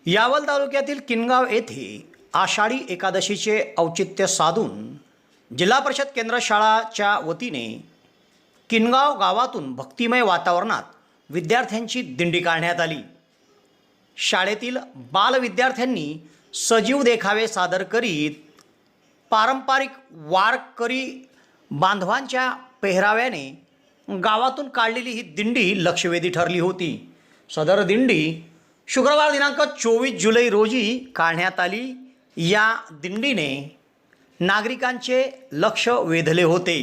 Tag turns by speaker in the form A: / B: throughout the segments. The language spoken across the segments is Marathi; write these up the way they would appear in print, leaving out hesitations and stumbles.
A: यावल तालुक्यातील किनगाव येथे आषाढी एकादशीचे औचित्य साधून जिल्हा परिषद केंद्र शाळाच्या वतीने किनगाव गावातून भक्तिमय वातावरणात विद्यार्थ्यांची दिंडी काढण्यात आली। शाळेतील बाल विद्यार्थ्यांनी सजीव देखावे सादर करीत पारंपरिक वारकरी बांधवांच्या पेहराव्याने गावातून काढलेली ही दिंडी लक्षवेधी ठरली होती। सदर दिंडी शुक्रवार दिनांक 24 जुलै रोजी काढण्यात आली। या दिंडीने नागरिकांचे लक्ष वेधले होते।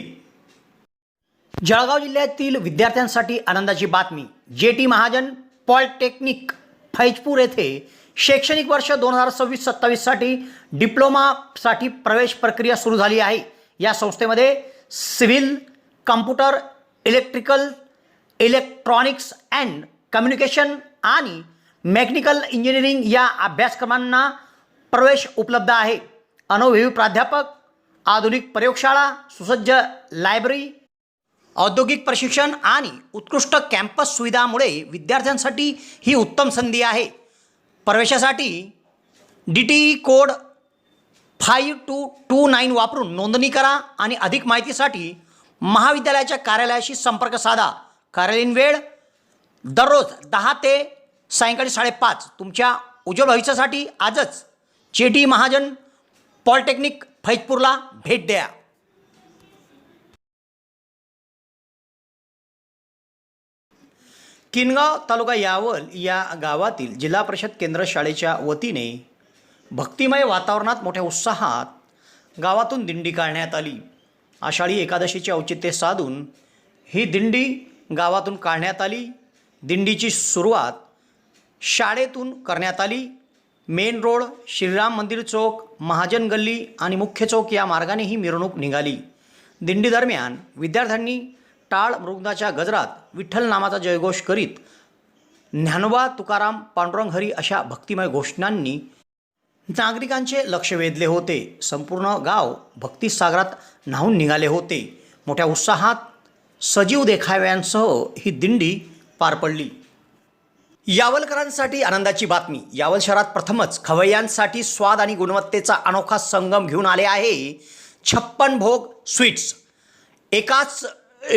A: जळगाव जिल्ह्यातील विद्यार्थ्यांसाठी आनंदाची बातमी। जेटी महाजन पॉलिटेक्निक फैजपूर येथे शैक्षणिक वर्ष 2026-27 साठी डिप्लोमासाठी प्रवेश प्रक्रिया सुरू झाली आहे। या संस्थेमध्ये civil, computer, electrical, electronics and communication आणि मेकॅनिकल इंजिनिअरिंग या अभ्यासक्रमांना प्रवेश उपलब्ध आहे। अनुभवी प्राध्यापक, आधुनिक प्रयोगशाळा, सुसज्ज लायब्ररी, औद्योगिक प्रशिक्षण आणि उत्कृष्ट कॅम्पस सुविधांमुळे विद्यार्थ्यांसाठी ही उत्तम संधी आहे। प्रवेशासाठी DTE कोड 5229 वापरून नोंदणी करा आणि अधिक माहितीसाठी महाविद्यालयाच्या कार्यालयाशी संपर्क साधा। कार्यालयीन वेळ दररोज 10 ते सायंकाळी 5:30। तुमच्या उज्ज्वल भविष्यासाठी आजच जेटी महाजन पॉलिटेक्निक फैजपूरला भेट द्या। किनगाव तालुका यावल या गावातील जिल्हा परिषद केंद्र शाळेच्या वतीने भक्तिमय वातावरणात मोठ्या उत्साहात गावातून दिंडी काढण्यात आली। आषाढी एकादशीचे औचित्य साधून ही दिंडी गावातून काढण्यात आली। दिंडीची सुरुवात शाळेतून करण्यात आली। मेन रोड, श्रीराम मंदिर चौक, महाजन गल्ली आणि मुख्य चौक या मार्गाने ही मिरवणूक निघाली। दिंडी दरम्यान विद्यार्थ्यांनी टाळ मृदंगाच्या गजरात विठ्ठल नामाचा जयघोष करीत ज्ञानोबा, तुकाराम, पांडुरंग हरी अशा भक्तिमय घोषणांनी नागरिकांचे लक्ष वेधले होते। संपूर्ण गाव भक्तिसागरात न्हाऊन निघाले होते। मोठ्या उत्साहात सजीव देखाव्यांसह ही दिंडी पार पडली। यावलकरांसाठी आनंदाची बातमी। यावल शहरात प्रथमच खवय्यांसाठी स्वाद आणि गुणवत्तेचा अनोखा संगम घेऊन आले आहे 56 भोग स्वीट्स। एकाच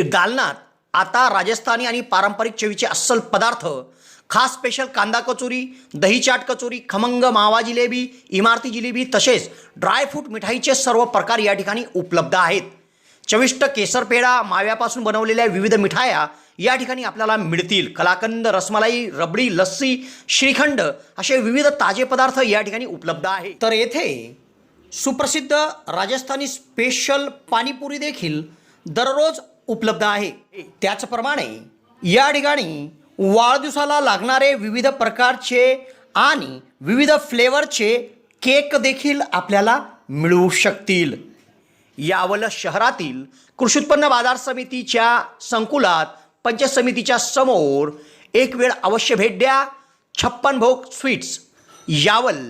A: दालनात आता राजस्थानी आणि पारंपरिक चवीचे अस्सल पदार्थ, खास स्पेशल कांदा कचोरी, दही चाट कचोरी, खमंग मावा जिलेबी, इमारती जिलेबी तसेच ड्रायफ्रूट मिठाईचे सर्व प्रकार या ठिकाणी उपलब्ध आहेत। चविष्ट केसर पेढा, माव्यापासून बनवलेल्या विविध मिठाया या ठिकाणी आपल्याला मिळतील। कलाकंद, रसमलाई, रबडी, लस्सी, श्रीखंड असे विविध ताजे पदार्थ या ठिकाणी उपलब्ध आहेत। तर येथे सुप्रसिद्ध राजस्थानी स्पेशल पाणीपुरी देखील दररोज उपलब्ध आहे। त्याचप्रमाणे या ठिकाणी वाढदिवसाला लागणारे विविध प्रकारचे आणि विविध फ्लेवरचे केक देखील आपल्याला मिळू शकतील। यावल शहरातील कृषी उत्पन्न बाजार समितीच्या संकुलात पंचायत समितीच्या समोर एक वेळ अवश्य भेट द्या। 56 भोग स्वीट्स, यावल।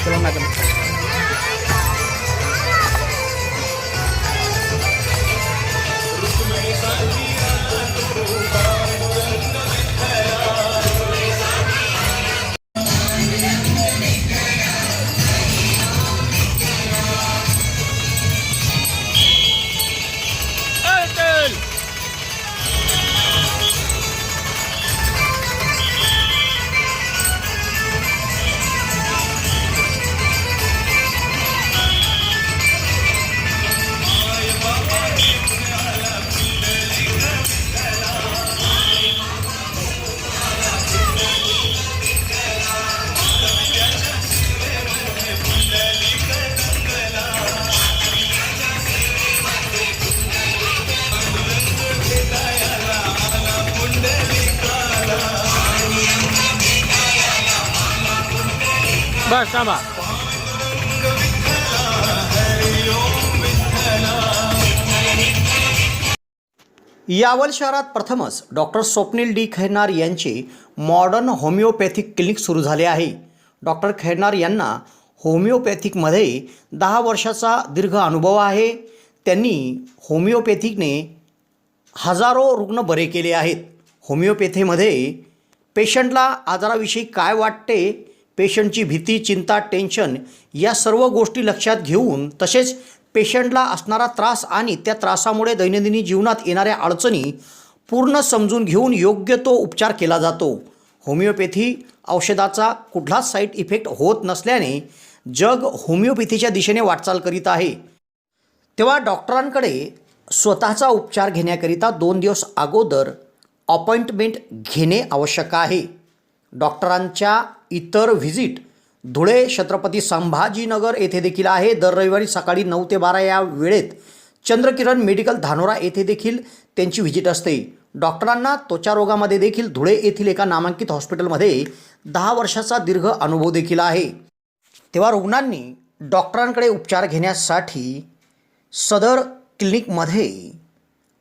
A: चलो मॅडम।
B: बस थांबा.
A: यावल शहरात प्रथमच डॉक्टर स्वप्नील डी खैरनार यांचे मॉडर्न होमिओपॅथिक क्लिनिक सुरू झाले आहे. डॉक्टर खैरनार यांना होमिओपॅथिकमध्ये 10 वर्षाचा दीर्घ अनुभव आहे. त्यांनी होमिओपॅथिकने हजारो रुग्ण बरे केले आहेत. होमिओपॅथीमध्ये पेशंटला आजाराविषयी काय वाटते, पेशंटची भीती, चिंता, टेन्शन या सर्व गोष्टी लक्षात घेऊन, तसेच पेशंटला असणारा त्रास आणि त्या त्रासामुळे दैनंदिन जीवनात येणाऱ्या अडचणी पूर्ण समजून घेऊन योग्य तो उपचार केला जातो. होमिओपॅथी औषधाचा कुठलाच साईड इफेक्ट होत नसल्याने जग होमिओपॅथीच्या दिशेने वाटचाल करीत आहे. तेव्हा डॉक्टरांकडे स्वतःचा उपचार घेण्याकरिता 2 दिवस अगोदर अपॉइंटमेंट घेणे आवश्यक आहे. डॉक्टरांच्या इतर व्हिजिट धुळे, छत्रपती संभाजीनगर येथे देखील आहे. दर रविवारी सकाळी 9 ते 12 या वेळेत चंद्रकिरण मेडिकल धानोरा येथे देखील त्यांची व्हिजिट असते. डॉक्टरांना त्वचा रोगामध्ये देखील धुळे येथील एका नामांकित हॉस्पिटलमध्ये 10 वर्षाचा दीर्घ अनुभव देखील आहे. तेव्हा रुग्णांनी डॉक्टरांकडे उपचार घेण्यासाठी सदर क्लिनिकमध्ये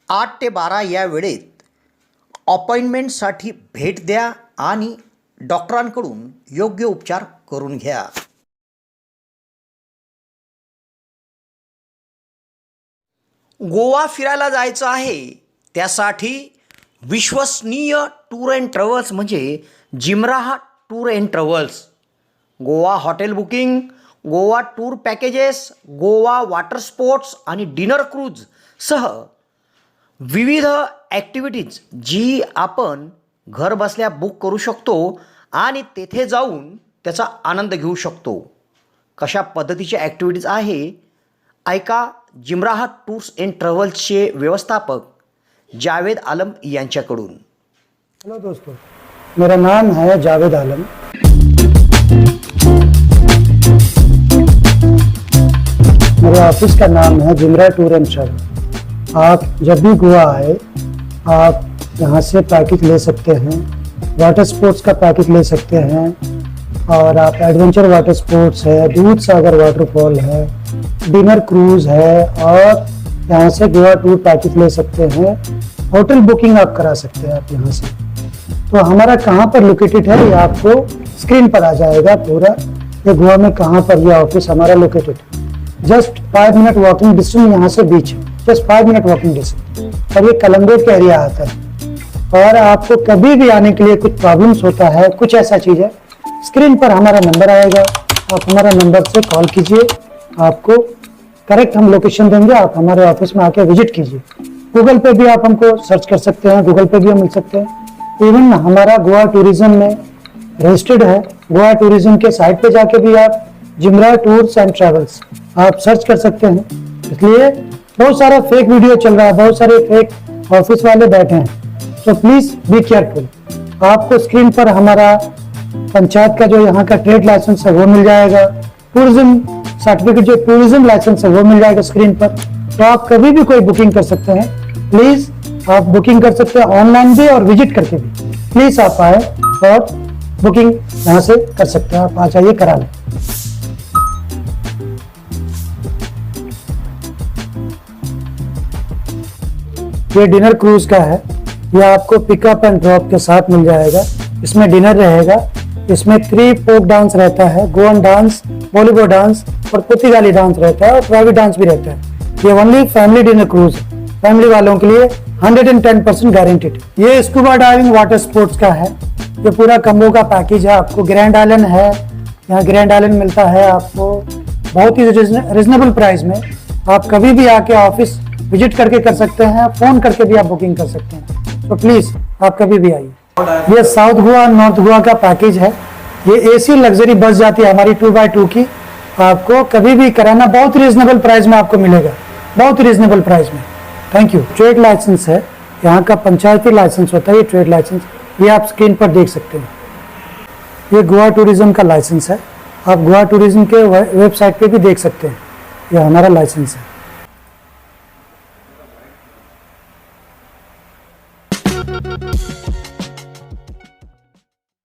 A: 8 ते 12 या वेळेत अपॉइंटमेंटसाठी भेट द्या आणि डॉक्टरांकडून योग्य उपचार करून घ्या. गोवा फिरायला जायचं आहे, त्यासाठी विश्वसनीय टूर अँड ट्रॅव्हल्स म्हणजे जिमराह tour and travels. Goa hotel booking, Goa tour packages, Goa water sports आणि डिनर क्रूज सह विविध ॲक्टिव्हिटीज जी आपण घर बसल्या बुक करू शकतो आणि तेथे जाऊन त्याचा आनंद घेऊ शकतो. कशा पद्धतीच्या ॲक्टिव्हिटीज आहे ऐका जिमराह टूर्स अँड ट्रॅव्हल्सचे व्यवस्थापक जावेद आलम यांच्याकडून.
C: हेलो दोस्तों, मेरा नाम है जावेद आलम. मेरे ऑफिस का नाम है जिमराह टूर एंड ट्रैवल. आप जब भी गोवा आए आप यहाँ से पैकेज ले सकते हैं. वाटर स्पोर्ट्स का पैकेज ले सकते हैं और आप एडवेंचर वाटर स्पोर्ट्स है, दूध सागर वाटरफॉल है, डिनर क्रूज है और यहाँ से गोवा टूर पैकेज ले सकते हैं. होटल बुकिंग आप करा सकते हैं आप यहाँ से. तो हमारा कहाँ पर लोकेटेड है ये आपको स्क्रीन पर आ जाएगा पूरा. ये गोवा में कहाँ पर ये ऑफिस हमारा लोकेटेड है. जस्ट 5 मिनट वॉकिंग डिस्टेंस यहाँ से बीच है. जस्ट 5 मिनट वॉकिंग डिस्टेंस और ये कलंगोट का एरिया आता है. और आपको कभी भी आने के लिए कुछ प्रॉब्लम्स होता है, कुछ ऐसा चीज़ है, स्क्रीन पर हमारा नंबर आएगा. आप हमारा नंबर से कॉल कीजिए, आपको करेक्ट हम लोकेशन देंगे. आप हमारे ऑफिस में आके विजिट कीजिए. गूगल पे भी आप हमको सर्च कर सकते हैं, गूगल पे भी हम मिल सकते हैं. इवन हमारा गोवा टूरिज्म में रजिस्टर्ड है. गोवा टूरिज्म के साइट पे जाके भी आप जिमराह टूर्स एंड ट्रैवल्स आप सर्च कर सकते हैं. इसलिए बहुत सारा फेक वीडियो चल रहा है, बहुत सारे फेक ऑफिस वाले बैठे हैं. तो प्लीज बी केयरफुल. आपको स्क्रीन पर हमारा पंचायत का जो यहाँ का ट्रेड लाइसेंस है वो मिल जाएगा. टूरिज्म सर्टिफिकेट जो टूरिज्म लाइसेंस है वो मिल जाएगा स्क्रीन पर. तो आप कभी भी कोई बुकिंग कर सकते हैं. प्लीज आप बुकिंग कर सकते हैं ऑनलाइन भी और विजिट करके भी. प्लीज आप आए और बुकिंग यहाँ से कर सकते हैं. आप आ जाइए, करा लें. ये डिनर क्रूज का है. ये आपको पिकअप एंड ड्रॉप के साथ मिल जाएगा. इसमें डिनर रहेगा. इसमें 3 फोक डांस रहता है, गोवन डांस, बॉलीवुड डांस और पुर्तगाली डांस रहता है और प्राइवेट डांस भी रहता है. ये ओनली फैमिली डिनर क्रूज है. फैमिली वालों के लिए 110% गारंटेड. ये स्कूबा डाइविंग वाटर स्पोर्ट्स का है. ये पूरा कम्बो का पैकेज है. आपको ग्रैंड आइलैंड है, यहाँ ग्रैंड आइलैंड मिलता है आपको बहुत ही रिजनेबल प्राइस में. आप कभी भी आके ऑफिस विजिट करके कर सकते हैं, फोन करके भी आप बुकिंग कर सकते हैं. तो प्लीज आप कभी भी आइए. ये साउथ गोवा नॉर्थ गोवा का पैकेज है. ये एसी लग्जरी बस जाती है हमारी 2x2 की. आपको कभी भी कराना बहुत रिजनेबल प्राइस में आपको मिलेगा, बहुत रिजनेबल प्राइस में. Thank you. ट्रेड लाइसेंस है, यहाँ का पंचायती लाइसेंस होता है. ये ट्रेड लाइसेंस ये आप स्क्रीन पर देख सकते हैं. ये गोवा टूरिज्म का लाइसेंस है. आप गोवा टूरिज्म के वेबसाइट पे भी देख सकते हैं. ये हमारा लाइसेंस है.